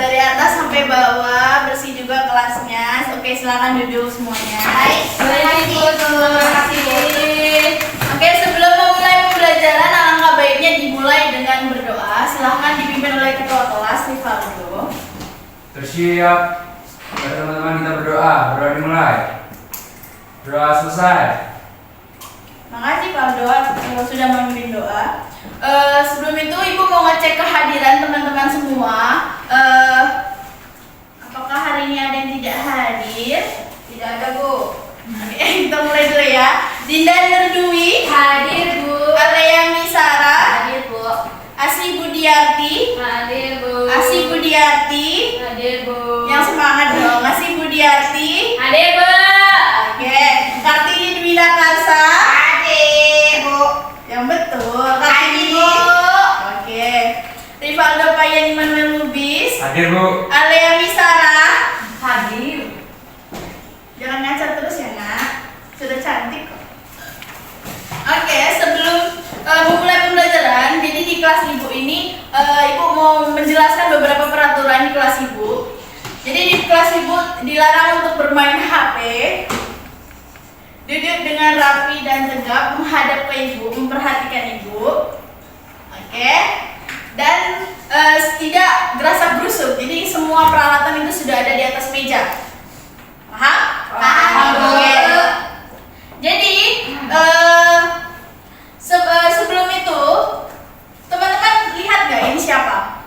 dari atas sampai bawah, bersih juga kelasnya. Oke, silakan duduk semuanya. Baik, Bu. Terima kasih. Oke, sebelum memulai pembelajaran, alangkah baiknya dimulai dengan berdoa. Silahkan dipimpin oleh ketua kelas, Rivaldo. Tersiap. Mari teman-teman kita berdoa. Berdoa dimulai. Doa selesai. Makasih Pak Doa sudah memimpin doa. Sebelum itu Ibu mau ngecek kehadiran teman-teman semua. Apakah hari ini ada yang tidak hadir? Tidak ada, Bu. Oke, kita mulai dulu ya. Dinda Nurdwi Hadir, Bu. Alea Misara, Hadir, Bu. Asi Budiarti, Hadir, Bu. Asi Budiarti. Hadir, Bu. Yang semangat dong, Asi Budiarti. Hadir, Bu. Oke, Kartini Dwi Natasha. Hadir, Bu. Yang betul, Kartini. Oke. Rivaldo Payan Immanuel Lubis. Hadir, Bu. Alea Misara. Hadir. Jangan ngaca terus ya, Nak. Sudah cantik kok. Oke, sebelum memulai pembelajaran, jadi di kelas Ibu ini Ibu mau menjelaskan beberapa peraturan di kelas Ibu. Jadi di kelas Ibu dilarang untuk bermain HP. Duduk dengan rapi dan tegap menghadap ke Ibu, memperhatikan Ibu. Oke. Dan tidak gerasa gerusuk. Jadi semua peralatan itu sudah ada di atas meja. Paham? Paham, Bu. Oke. Jadi sebelum itu teman-teman lihat nggak ini siapa?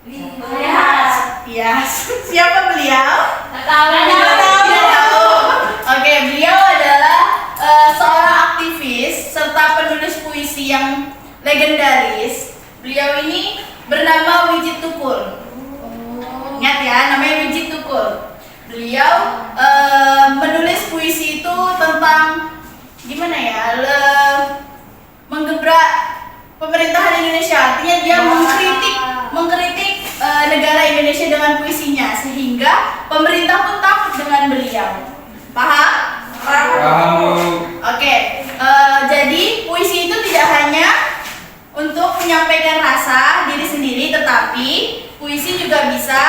Lihat. Ya, siapa beliau? Tahu. Tidak tahu. Oke, beliau adalah seorang aktivis serta penulis puisi yang legendaris. Beliau ini bernama Widjie Tukul. Ingat ya, namanya Widjie Tukul. Beliau menulis puisi itu tentang gimana ya, menggebrak pemerintahan Indonesia. Artinya dia mengkritik negara Indonesia dengan puisinya, sehingga pemerintah pun takut dengan beliau. Paham? Paham, Bu. Oke, jadi puisi itu tidak hanya untuk menyampaikan rasa diri sendiri, tetapi puisi juga bisa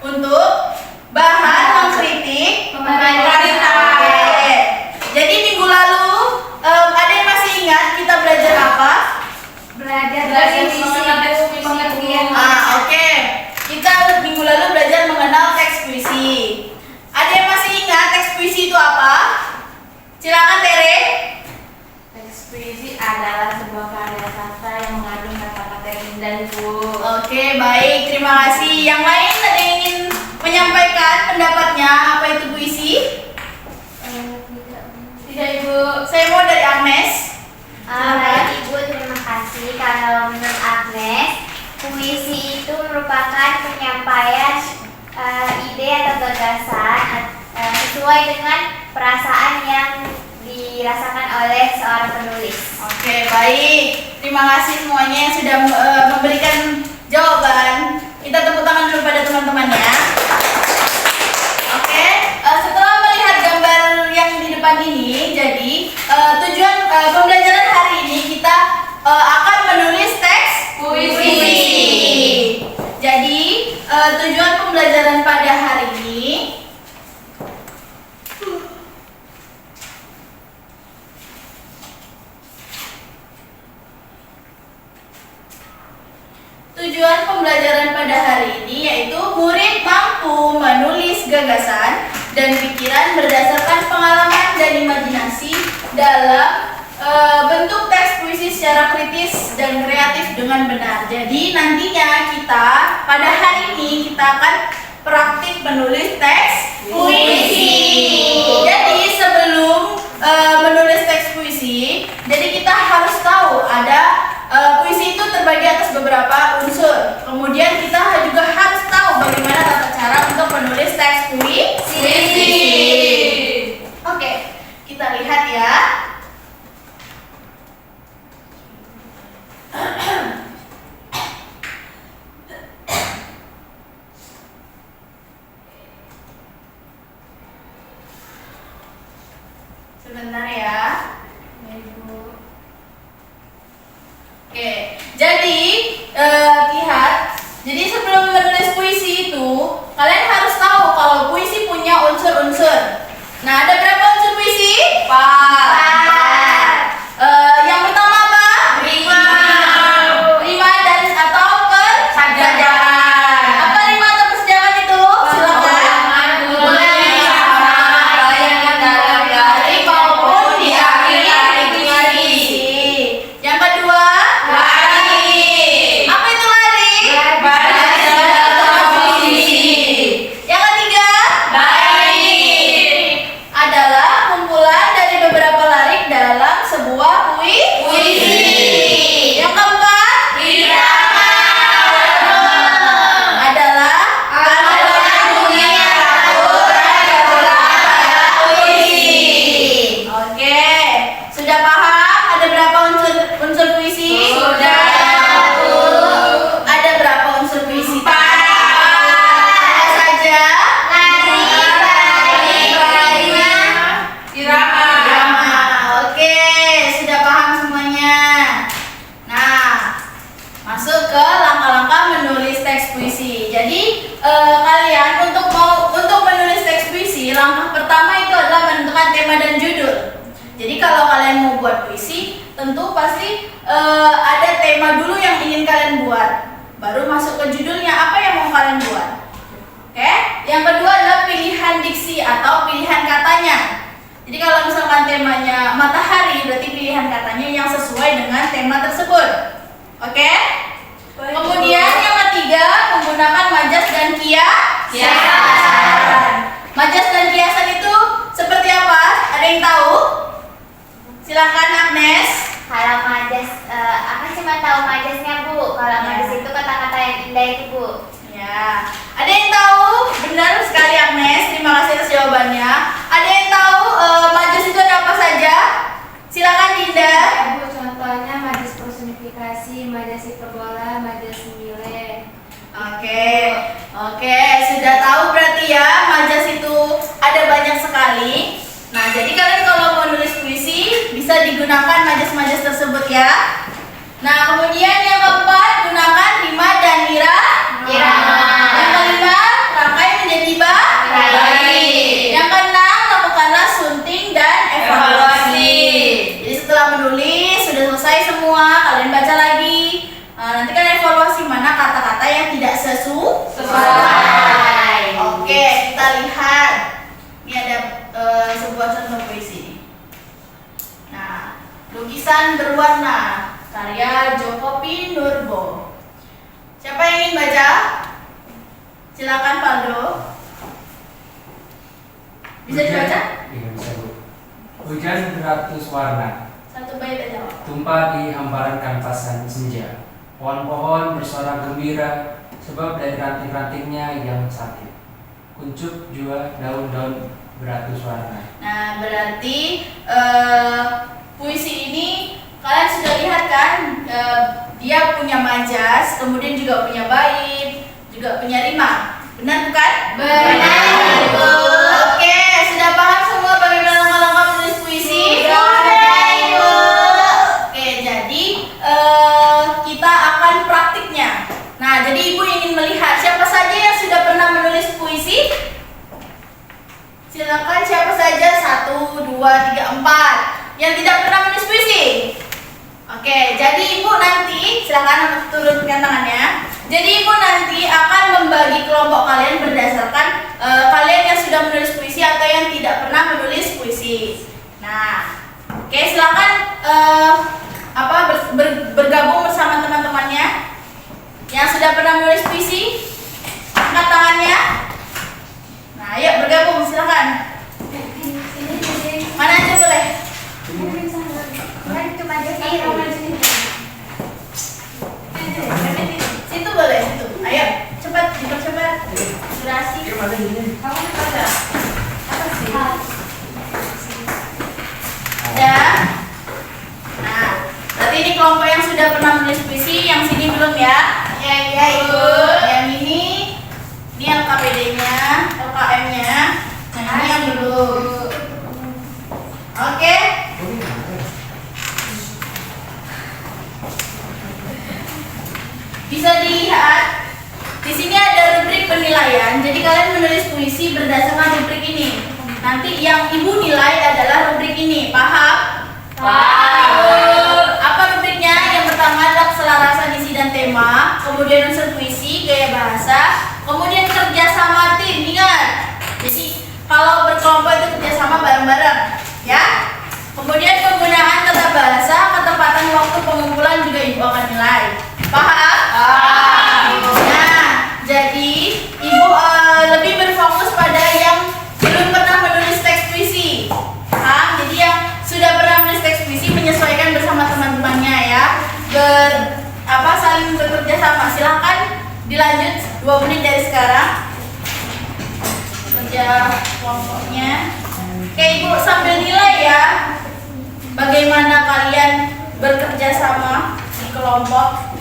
untuk bahan mengkritik pemerintah. Oke. Jadi minggu lalu ada yang masih ingat kita belajar apa? Belajar Oke. Kita minggu lalu belajar mengenal teks puisi. Ada yang masih ingat teks puisi itu apa? Silakan Tere. Teks puisi adalah sebuah karya sastra yang mengandung kata-kata yang indah, Bu. Oke, baik. Terima kasih. Yang lain ada yang ingin menyampaikan pendapatnya apa itu puisi? Tidak, Ibu. Saya mau dari Agnes. Baik Ibu, terima kasih. Kalau menurut Agnes, puisi itu merupakan penyampaian ide atau gagasan sesuai dengan perasaan yang dirasakan oleh seorang penulis. Oke, baik. Terima kasih semuanya yang sudah memberikan jawaban. Kita tepuk tangan dulu pada teman-teman ya. Oke, setelah melihat gambar yang di depan ini, jadi tujuan pembelajaran hari ini kita akan menulis teks puisi. Jadi tujuan pembelajaran pada hari ini yaitu murid mampu menulis gagasan dan pikiran berdasarkan pengalaman dan imajinasi dalam bentuk teks puisi secara kritis dan kreatif dengan benar. Jadi nantinya kita pada hari ini kita akan praktik menulis teks puisi. Jadi sebelum menulis teks puisi, jadi kita harus tahu ada puisi itu terbagi atas beberapa unsur. Kemudian kita juga harus tahu bagaimana tata cara untuk menulis teks puisi. Oke, kita lihat ya. Sebentar ya. Oke, jadi lihat. Jadi sebelum menulis puisi unsur-unsur. Nah, ada berapa unsur puisi? 4. Yang pertama apa? Rima dan atau persajakan. Apa rima atau persajakan itu? Silakan. Baik dalam lirik maupun di akhir puisi. Yang kedua, lari. Apa itu lari? Yang ketiga, bait. Adalah kumpulan dari beberapa lirik dalam sebuah puisi. Yang keempat, irama. Adalah alunan bunyi yang teratur pada puisi. Oke, sudah paham ada berapa unsur puisi? Sudah. Ada berapa unsur puisi? 4. Apa saja? Irama. Oke, sudah paham semuanya. Nah, masuk ke langkah-langkah menulis teks puisi. Jadi kalian untuk menulis teks puisi, langkah pertama itu adalah menentukan tema dan judul. Jadi kalau kalian mau buat puisi, tentu pasti ada tema dulu yang ingin kalian buat. Baru masuk ke judulnya apa yang mau kalian buat. Oke? Yang kedua adalah pilihan diksi atau pilihan katanya. Jadi kalau misalkan temanya matahari, berarti pilihan katanya yang sesuai dengan tema tersebut. Oke? Kemudian yang ketiga, menggunakan majas dan kiasan. Majas dan kiasan itu seperti apa? Ada yang tahu? Silakan Agnes. Kalau majas, aku cuma tahu majasnya Bu. Kalau majas itu kata-kata yang indah itu Bu. Ya. Ada yang tahu? Benar sekali Agnes. Terima kasih atas jawabannya. Ada yang tahu majas itu ada apa saja? Silakan Dinda. Bu, contohnya majas personifikasi, majas hiperbola, majas nilai. Oke, sudah tahu berarti ya majas itu ada banyak sekali. Nah, jadi kalian kalau mau nulis puisi bisa digunakan majas-majas tersebut ya. Nah, kemudian yang keempat, gunakan rima dan irama. Yang kelima, rangkai menjadi bait. Yang keenam, lakukanlah sunting dan evaluasi. Jadi setelah menulis sudah selesai semua, kalian baca lagi. Nanti kalian evaluasi mana kata-kata yang tidak sesuai. Oke, kita lihat. Ini ada sebuah contoh puisi. Nah, lukisan berwarna karya Joko Pinurbo. Siapa yang ingin baca? Silakan Paldo. Bisa dibaca? Iya, bisa Bu. Hujan beratus warna, Satu bait aja. tumpah di hamparan kanvasan senja. Pohon-pohon bersorak gembira, sebab dari ranting-rantingnya yang sakit. Kuncup jua daun-daun beratus warna. Nah, berarti puisi ini kalian sudah lihat kan? Dia punya majas, kemudian juga punya bait, juga punya rima. Benar bukan? Benar, Bu. Oke, sudah paham semua bagaimana langkah-langkah menulis puisi? Sudah, Ibu. Oke, jadi kita akan praktiknya. Nah, jadi Ibu ingin melihat siapa saja yang sudah pernah menulis puisi? Silakan siapa saja, 1, 2, 3, 4 yang tidak pernah menulis puisi. Oke, jadi Ibu nanti silakan turunkan tangannya. Jadi Ibu nanti akan membagi kelompok kalian berdasarkan kalian yang sudah menulis puisi atau yang tidak pernah menulis puisi. Nah, oke silakan bergabung bersama teman-temannya yang sudah pernah menulis puisi. Angkat tangannya. Nah, ayo bergabung silakan. Mana aja boleh. Situ boleh, situ. Ayo, cepat dipercepat. Durasi. Kamu baca apa sih? Ya. Nah, berarti ini kelompok yang sudah pernah menulis puisi, yang sini belum ya? Ya, Ibu. Yang ini LKPD-nya, LKM-nya. Yang ini yang belum. Oke. Bisa dilihat di sini ada rubrik penilaian. Jadi kalian menulis puisi berdasarkan rubrik ini. Nanti yang ibu nilai adalah rubrik ini. Paham? Apa rubriknya? Yang pertama adalah keselarasan isi dan tema, kemudian unsur puisi, gaya bahasa, kemudian kerjasama tim. Ingat. Jadi kalau berkelompok itu kerjasama bareng-bareng, ya. Kemudian penggunaan tata bahasa, ketepatan waktu pengumpulan juga ibu akan nilai. Paham? Nah, jadi ibu lebih berfokus pada yang belum pernah menulis teks puisi. Paham? Jadi yang sudah pernah menulis teks puisi menyesuaikan bersama teman-temannya ya. Saling bekerja sama. Silahkan dilanjut 2 menit dari sekarang. Kerja kelompoknya. Oke, ibu sambil nilai ya. Bagaimana kalian bekerja sama di kelompok?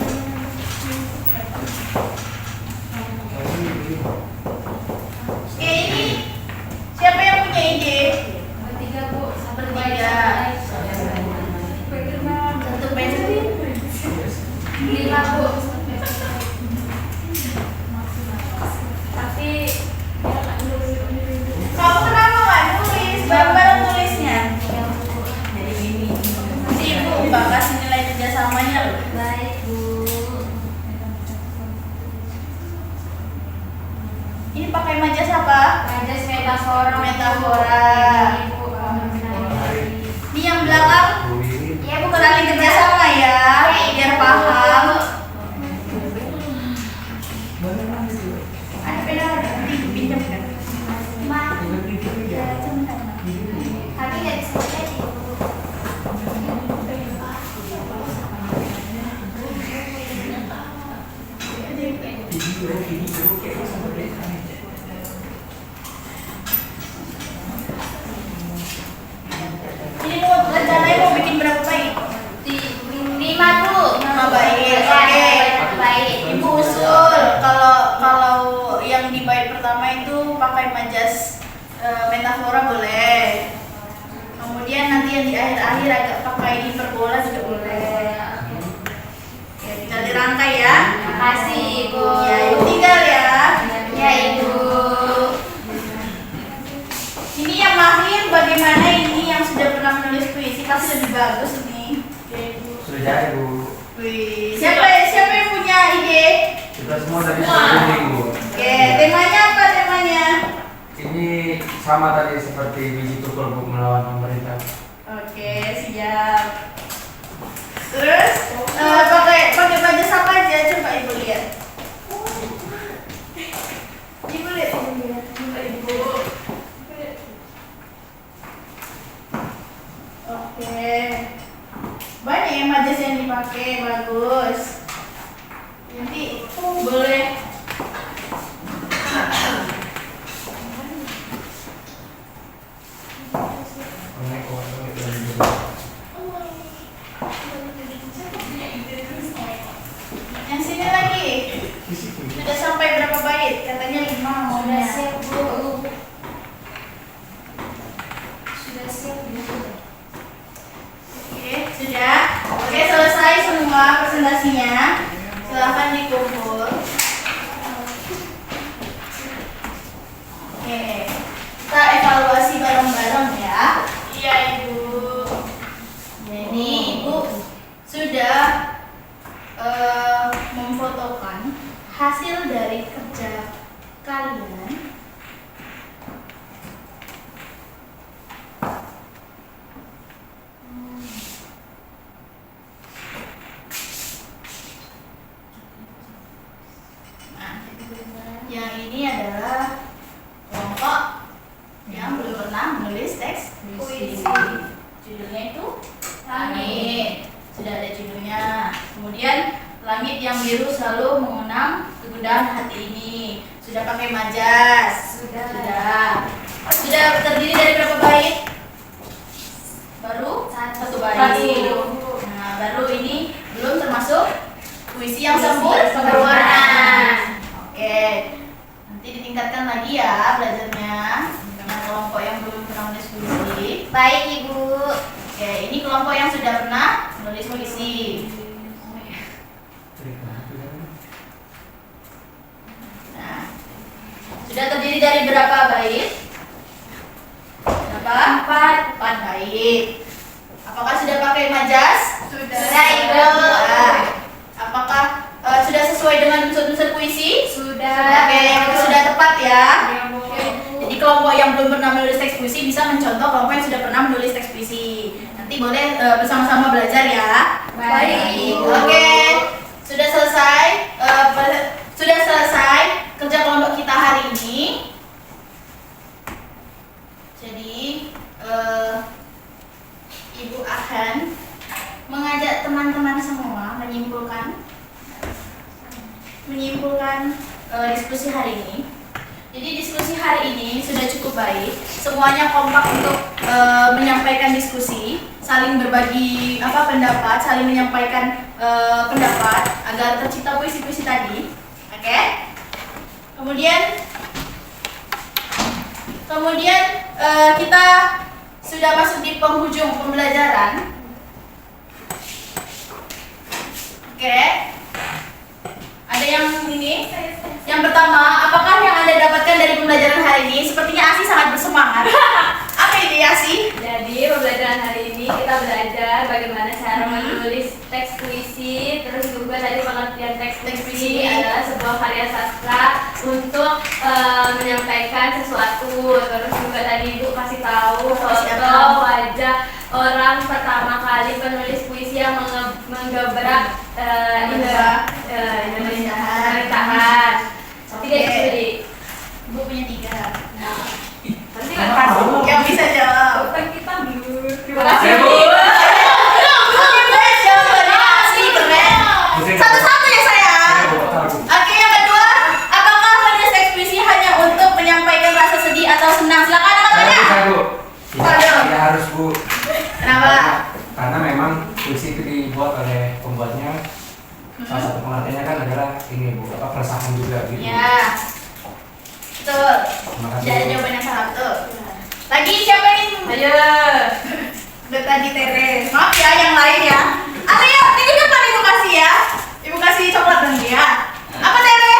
Oke, ini siapa yang punya ide? Bertiga Bu, Bertiga. Satu pensil. 5 Bu. Tapi Kamu kenapa nggak nulis? Bareng-bareng nulisnya. Si ibu mbak kasih nilai kerjasamanya loh. baik Bu. Ini pakai majas apa? Majas metafora. Metafora. Ini Bu, kamu benar-benar. Ini yang belakang. Ya bukan Saling kerjasama ya, biar paham. Ada pena ada? Pinjam kan? Kami nggak bisa lihat ibu. Ini mau rencananya mau bikin berapa bait? 5 Bu. 5 bait. Ya, Oke. baik. Ibu usul kalau yang di bait pertama itu pakai majas metafora boleh. Kemudian nanti yang di akhir-akhir agak pakai hiperbola juga boleh. Ya, tinggal dirangkai ya. Makasih Ibu. Ya, ibu tinggal ya. Ya Ibu. Ini yang mahir bagaimana ini yang sudah pernah menulis puisi pasti lebih bagus ini. Oke, ibu. Sudah jadi Bu. Wih, siapa yang punya ide? Kita semua tadi sudah bimbing Bu. Oke, temanya apa temanya? Ini sama tadi seperti biji tukul Bu melawan pemerintah. Oke, siap. Terus pakai majas apa aja? Coba ibu lihat. Ibu lihat. Ibu. Oke. Banyak ya majas yang dipakai, bagus. Nanti boleh. Yang sini lagi. Sudah sampai berapa bait? Katanya 5 maunya. Sudah siap Bu. Sudah siap Bu. Oke, sudah. Oke, selesai semua presentasinya. Silahkan dikumpul. Oke, kita evaluasi bareng-bareng ya. Iya, Ibu. Jadi, Ibu sudah memfotokan hasil dari kerja kalian. Nah, yang ini adalah kelompok yang belum pernah menulis teks puisi. Judulnya itu Langit. Sudah ada judulnya. Kemudian langit yang biru selalu mengenang kegundahan hati ini. Sudah pakai majas. Sudah terdiri dari berapa bait? Baru satu bait. Nah, baru ini belum termasuk puisi yang sempurna. Oke. Nanti ditingkatkan lagi ya belajarnya dengan kelompok yang belum pernah menulis puisi. Baik Ibu. Oke, ini kelompok yang sudah pernah menulis puisi. Nah, sudah terdiri dari berapa bait? Berapa? 4 bait. Apakah sudah pakai majas? Sudah, Ibu. Apakah sudah sesuai dengan unsur-unsur puisi? Sudah. Oke, itu sudah tepat ya. Ya, Bu. Jadi kelompok yang belum pernah menulis teks puisi bisa mencontoh kelompok yang sudah pernah menulis teks puisi. Nanti boleh bersama-sama belajar ya. Baik. Oke, sudah selesai. Sudah selesai kerja kelompok kita hari ini. Jadi Ibu akan mengajak teman-teman semua menyimpulkan diskusi hari ini. Jadi diskusi hari ini sudah cukup baik. Semuanya kompak untuk menyampaikan diskusi, saling berbagi pendapat, saling menyampaikan pendapat agar tercipta puisi-puisi tadi. Oke? Kemudian kita sudah masuk di penghujung pembelajaran. Oke. Ada yang ini? Yang pertama, apakah yang Anda dapatkan dari pembelajaran hari ini? Sepertinya Asi sangat bersemangat. Apa ini Asi? Jadi pembelajaran hari ini kita belajar bagaimana cara menulis teks puisi, terus juga tadi pengertian teks puisi adalah sebuah karya sastra untuk menyampaikan sesuatu. Terus juga tadi Ibu kasih tahu foto wajah orang pertama kali penulis puisi yang menggebrak Indonesia pemerintahan. Tidak jadi. Ibu punya 3. Nanti kan kasih Yang bisa jawab. bukan kita dulu. Terima Saya, kasih. Bu. Satu-satu ya sayang. Oke, yang kedua, apakah menulis teks puisi hanya untuk menyampaikan rasa sedih atau senang? Silakan anak tanya. Saya, Bu. Ya harus, Bu. Kenapa? Karena memang puisi itu dibuat oleh pembuatnya. Salah satu pengertiannya kan adalah ini, Bu, keresahan juga gitu. Ya, betul. Terima kasih, Jadi Bu. jawaban yang salah betul. Lagi siapa yang Ayo. udah tadi Tere? Maaf ya, yang lain ya. Ayo, ini depan Ibu kasih ya. Ibu kasih coklat dong ya. Apa Tere?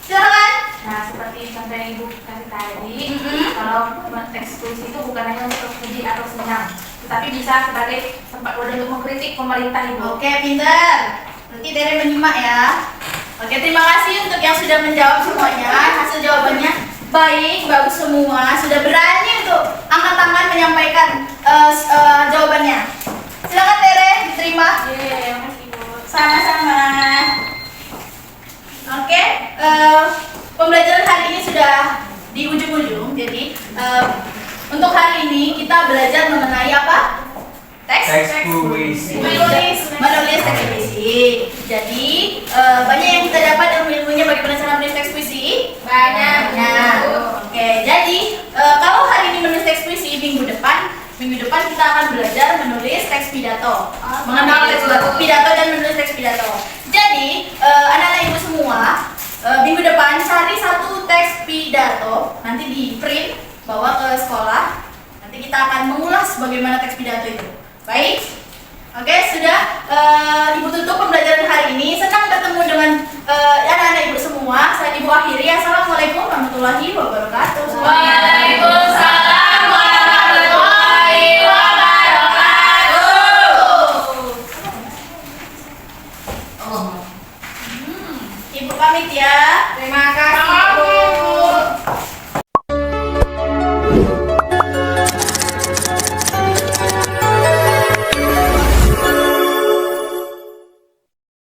Silakan. Nah, seperti contoh yang Ibu kasih tadi, Mhm. kalau teks puisi itu bukan hanya untuk sedih atau senang, tetapi bisa sebagai tempat wadah untuk mengkritik pemerintah Ibu. Oke, pinter. Nanti Tere menyimak ya. Oke, terima kasih untuk yang sudah menjawab semuanya. Hasil jawabannya baik, bagus semua. Sudah berani untuk angkat tangan menyampaikan jawabannya. Silakan Tere, diterima. Makasih Ibu. Sama-sama. Oke, pembelajaran hari ini sudah di ujung-ujung. Jadi untuk hari ini kita belajar mengenai apa? Teks puisi. Menulis teks puisi. Jadi banyak yang kita dapat ilmu-ilmunya bagaimana cara menulis teks puisi? Banyak. Oke, jadi kalau hari ini menulis teks puisi, minggu depan kita akan belajar menulis teks pidato. Mengenal teks pidato dan menulis teks pidato. Jadi anak-anak ibu semua minggu depan cari satu teks pidato, nanti di print bawa ke sekolah. Nanti kita akan mengulas bagaimana teks pidato itu. Baik. Oke, sudah Ibu tutup pembelajaran hari ini. Senang bertemu dengan anak-anak Ibu semua. Saya Ibu akhiri. Assalamualaikum warahmatullahi wabarakatuh. Waalaikumsalam warahmatullahi wabarakatuh. Ibu pamit ya. Terima kasih, Bu.